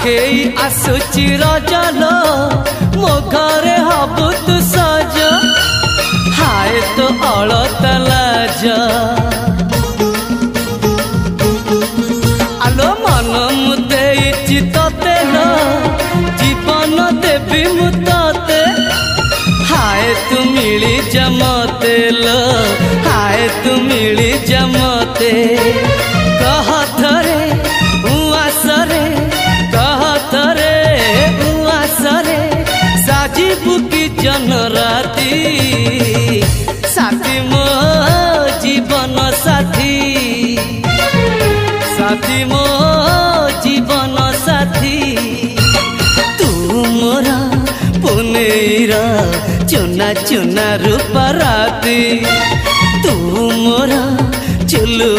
आखेई आसुची रजलो मो घरे हबु तू सज हाय तो अलता लाज आलो मन मुदे चितते लो जीवन देवी मुते हाय तू मिली जमते लो हाय तू मिली जमते कह थरे उआसरे कह थरे उआसरे साजिबु की जन राती साथी मो जीवन साथी साथी मो जीवन साथी तू मोरा पुनेरा चुना चुना रूप राती तू मोरा चुलु